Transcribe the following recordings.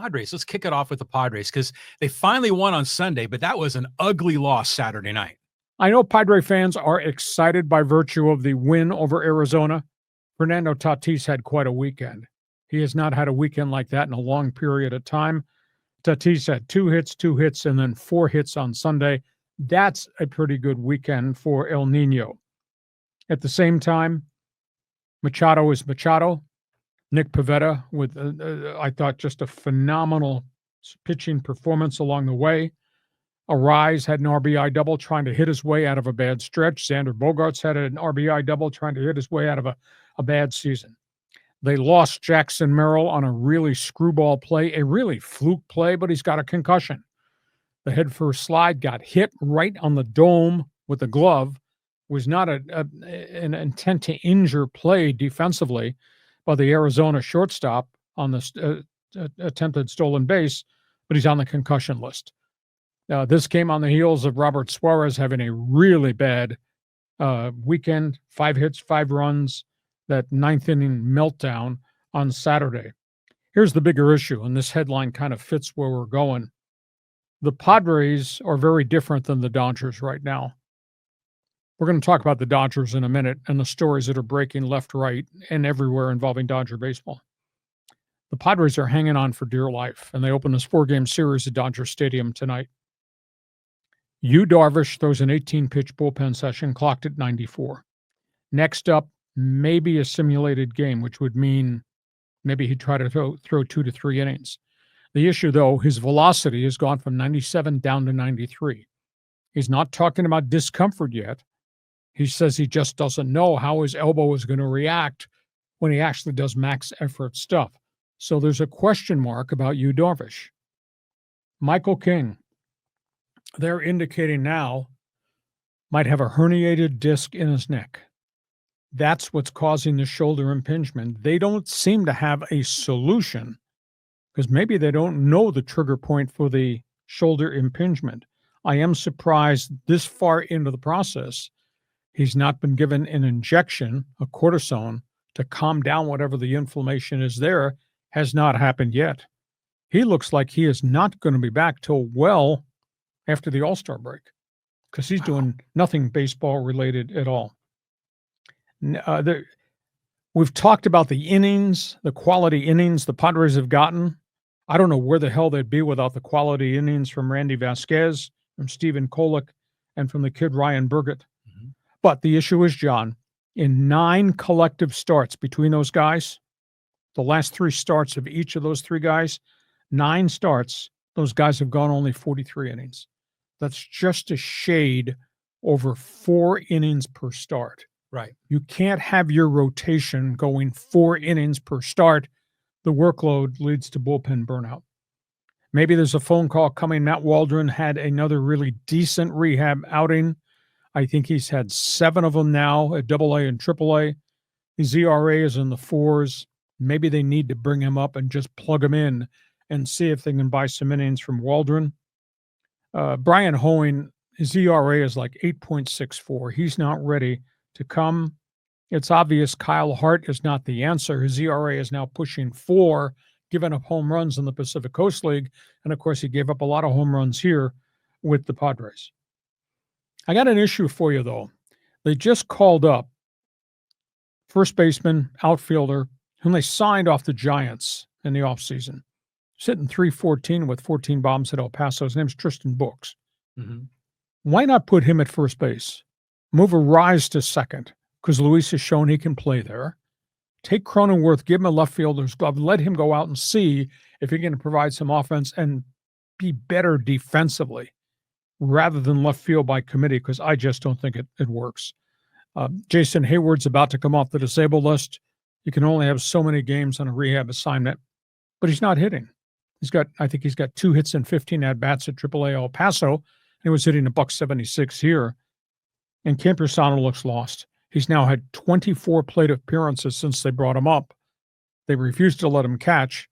Padres. Let's kick it off with the Padres because they finally won on Sunday, but that was an ugly loss Saturday night. I know Padre fans are excited by virtue of the win over Arizona. Fernando Tatis had quite a weekend. He has not had a weekend like that in a long period of time. Tatis had 2 hits, and then 4 hits on Sunday. That's a pretty good weekend for El Nino. At the same time, Machado is Machado. Nick Pivetta with, I thought, just a phenomenal pitching performance along the way. Arise had an RBI double trying to hit his way out of a bad stretch. Xander Bogaerts had an RBI double trying to hit his way out of a bad season. They lost Jackson Merrill on a really screwball play, a really fluke play, but he's got a concussion. The head first slide got hit right on the dome with the glove. Was not an intent to injure play defensively by the Arizona shortstop on the attempted stolen base, but he's on the concussion list. This came on the heels of Robert Suarez having a really bad weekend, 5 hits, 5 runs, that 9th inning meltdown on Saturday. Here's the bigger issue, and this headline kind of fits where we're going. The Padres are very different than the Dodgers right now. We're going to talk about the Dodgers in a minute and the stories that are breaking left, right, and everywhere involving Dodger baseball. The Padres are hanging on for dear life, and they open this 4-game series at Dodger Stadium tonight. Yu Darvish throws an 18-pitch bullpen session, clocked at 94. Next up, maybe a simulated game, which would mean maybe he'd try to throw 2 to 3 innings. The issue, though, his velocity has gone from 97 down to 93. He's not talking about discomfort yet. He says he just doesn't know how his elbow is going to react when he actually does max effort stuff. So there's a question mark about Yu Darvish. Michael King, they're indicating now, might have a herniated disc in his neck. That's what's causing the shoulder impingement. They don't seem to have a solution because maybe they don't know the trigger point for the shoulder impingement. I am surprised this far into the process, he's not been given an injection, a cortisone, to calm down whatever the inflammation is there. Has not happened yet. He looks like he is not going to be back till well after the All-Star break because he's doing nothing baseball related at all. We've talked about the innings, the quality innings the Padres have gotten. I don't know where the hell they'd be without the quality innings from Randy Vasquez, from Stephen Kolek, and from the kid Ryan Burgett. Mm-hmm. But the issue is, John, in 9 collective starts between those guys, the last 3 starts of each of those 3 guys, 9 starts, those guys have gone only 43 innings. That's just a shade over 4 innings per start. Right. You can't have your rotation going 4 innings per start. The workload leads to bullpen burnout. Maybe there's a phone call coming. Matt Waldron had another really decent rehab outing. I think he's had 7 of them now at AA and AAA. His ERA is in the 4s. Maybe they need to bring him up and just plug him in and see if they can buy some innings from Waldron. Brian Hoeing, his ERA is like 8.64. He's not ready to come. It's obvious Kyle Hart is not the answer. His ERA is now pushing 4, giving up home runs in the Pacific Coast League. And, of course, he gave up a lot of home runs here with the Padres. I got an issue for you, though. They just called up first baseman, outfielder, whom they signed off the Giants in the offseason. Sitting 314 with 14 bombs at El Paso. His name's Tristan Brooks. Mm-hmm. Why not put him at first base? Move Arise to second, because Luis has shown he can play there. Take Cronenworth, give him a left fielder's glove, let him go out and see if he can provide some offense and be better defensively rather than left field by committee, because I just don't think it works. Jason Hayward's about to come off the disabled list. You can only have so many games on a rehab assignment, but he's not hitting. I think he's got 2 hits and 15 at-bats at AAA El Paso. He was hitting $176 here. And Campusano looks lost. He's now had 24 plate appearances since they brought him up. They refused to let him catch.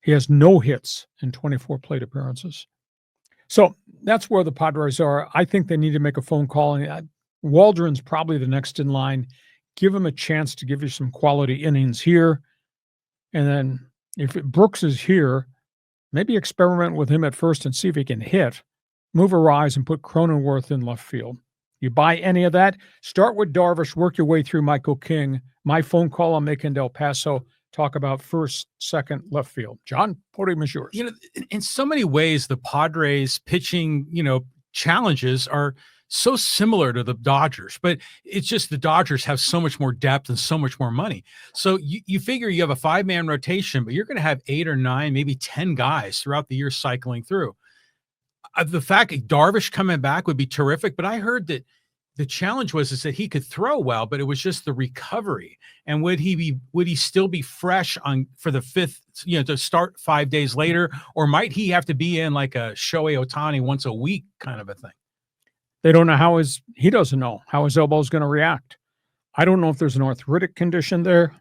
He has no hits in 24 plate appearances. So that's where the Padres are. I think they need to make a phone call. And Waldron's probably the next in line. Give him a chance to give you some quality innings here. And then if Brooks is here, Maybe experiment with him at first and see if he can hit. Move Arise and put Cronenworth in left field. You buy any of that? Start with Darvish, work your way through Michael King. My phone call, I'm making El Paso. Talk about first, second, left field. John, podium is yours. In so many ways, the Padres pitching, challenges are so similar to the Dodgers, but it's just the Dodgers have so much more depth and so much more money. So you figure you have a 5-man rotation, but you're going to have 8 or 9, maybe 10 guys throughout the year cycling through. The fact that Darvish coming back would be terrific, but I heard that the challenge is that he could throw well, but it was just the recovery. And would he still be fresh for the 5th, to start 5 days later, or might he have to be in like a Shohei Ohtani once a week kind of a thing? They don't know he doesn't know how his elbow is going to react. I don't know if there's an arthritic condition there,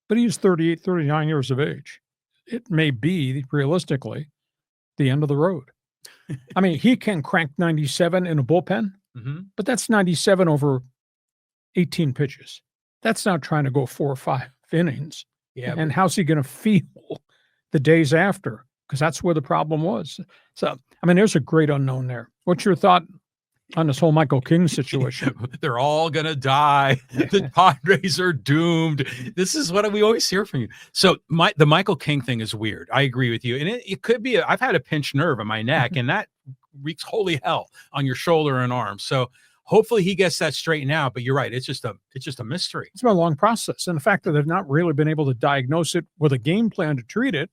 but he's 38, 39 years of age. It may be, realistically, the end of the road. I mean, he can crank 97 in a bullpen, but that's 97 over 18 pitches. That's not trying to go 4 or 5 innings. Yeah. And how's he going to feel the days after? Because that's where the problem was. So, I mean, there's a great unknown there. What's your thought on this whole Michael King situation? They're all going to die. The Padres are doomed. This is what we always hear from you. So the Michael King thing is weird. I agree with you. And it could be, I've had a pinched nerve in my neck, and that wreaks holy hell on your shoulder and arm. So hopefully he gets that straightened out. But you're right. It's just a mystery. It's been a long process. And the fact that they've not really been able to diagnose it with a game plan to treat it,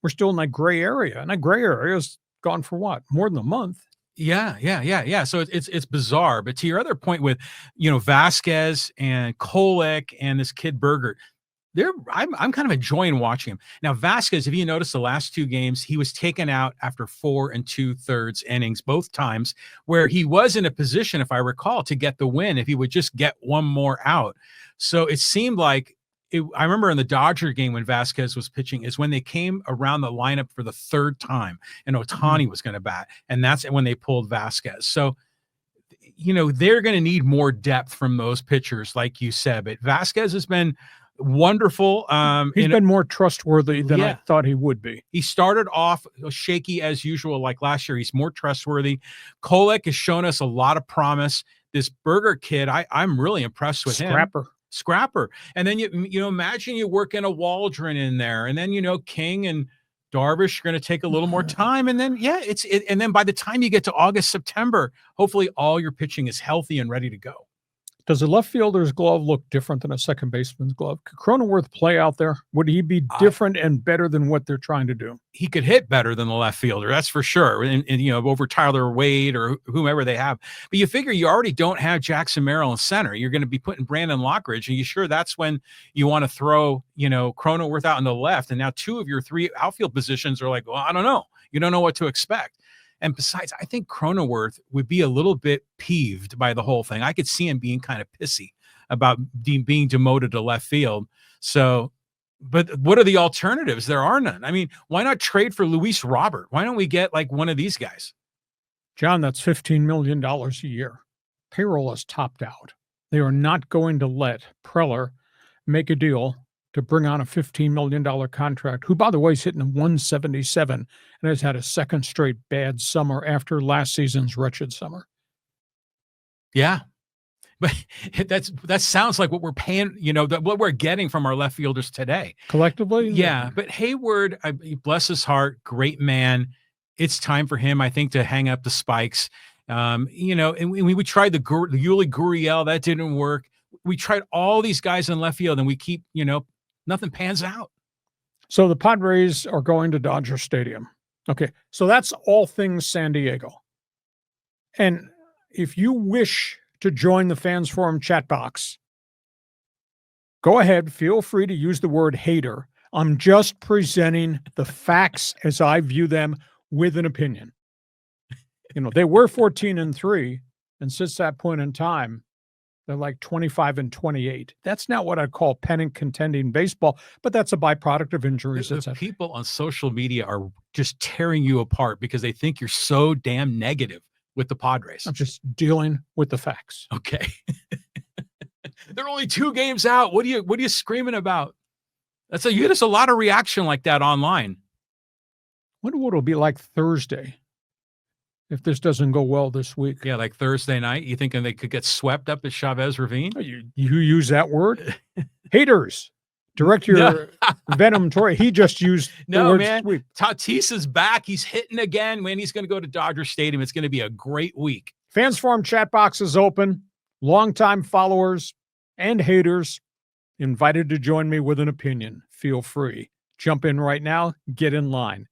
we're still in that gray area. And that gray area is gone for what? More than a month. Yeah. So it's bizarre. But to your other point with, Vasquez and Kolek and this kid Berger, I'm kind of enjoying watching him. Now, Vasquez, if you notice the last 2 games, he was taken out after 4 2/3 innings, both times, where he was in a position, if I recall, to get the win if he would just get one more out. So it seemed like I remember in the Dodger game when Vasquez was pitching is when they came around the lineup for the 3rd time and Ohtani was going to bat. And that's when they pulled Vasquez. So, they're going to need more depth from those pitchers, like you said. But Vasquez has been wonderful. He's been more trustworthy than I thought he would be. He started off shaky as usual, like last year. He's more trustworthy. Kolek has shown us a lot of promise. This Berger kid, I'm really impressed with him. Scrapper. And then you imagine you work in a Waldron in there, and then King and Darvish are going to take a little more time, and then and then by the time you get to August, September, hopefully all your pitching is healthy and ready to go. Does a left fielder's glove look different than a second baseman's glove? Could Cronenworth play out there? Would he be different and better than what they're trying to do? He could hit better than the left fielder, that's for sure. And over Tyler Wade or whomever they have. But you figure you already don't have Jackson Merrill in center. You're going to be putting Brandon Lockridge, and you sure that's when you want to throw, Cronenworth out on the left. And now 2 of your 3 outfield positions are like, well, I don't know. You don't know what to expect. And besides, I think Cronenworth would be a little bit peeved by the whole thing. I could see him being kind of pissy about being demoted to left field. So, but what are the alternatives? There are none. I mean, why not trade for Luis Robert? Why don't we get like one of these guys? John, that's $15 million a year. Payroll is topped out. They are not going to let Preller make a deal to bring on a $15 million contract, who, by the way, is hitting a 177 and has had a 2nd straight bad summer after last season's wretched summer. Yeah. But that sounds like what we're paying, what we're getting from our left fielders today. Collectively? Yeah. But Hayward, bless his heart, great man. It's time for him, I think, to hang up the spikes. And we tried the Yuli Gurriel. That didn't work. We tried all these guys in left field, and we keep, nothing pans out. So the Padres are going to Dodger Stadium. Okay, so that's all things San Diego. And if you wish to join the Fans Forum chat box, go ahead. Feel free to use the word hater. I'm just presenting the facts as I view them with an opinion. They were 14-3, and since that point in time, they're like 25-28. That's not what I'd call pennant contending baseball, but that's a byproduct of injuries. The people on social media are just tearing you apart because they think you're so damn negative with the Padres. I'm just dealing with the facts. Okay. They're only 2 games out. What are you screaming about? You get us a lot of reaction like that online. Wonder what it'll be like Thursday if this doesn't go well this week. Yeah, like Thursday night. You thinking they could get swept up at Chavez Ravine? You use that word? Haters, direct your venom toward. He just used the word man. sweep. Tatis is back. He's hitting again. Man, he's going to go to Dodger Stadium. It's going to be a great week. Fans Forum chat box is open. Longtime followers and haters invited to join me with an opinion. Feel free. Jump in right now. Get in line.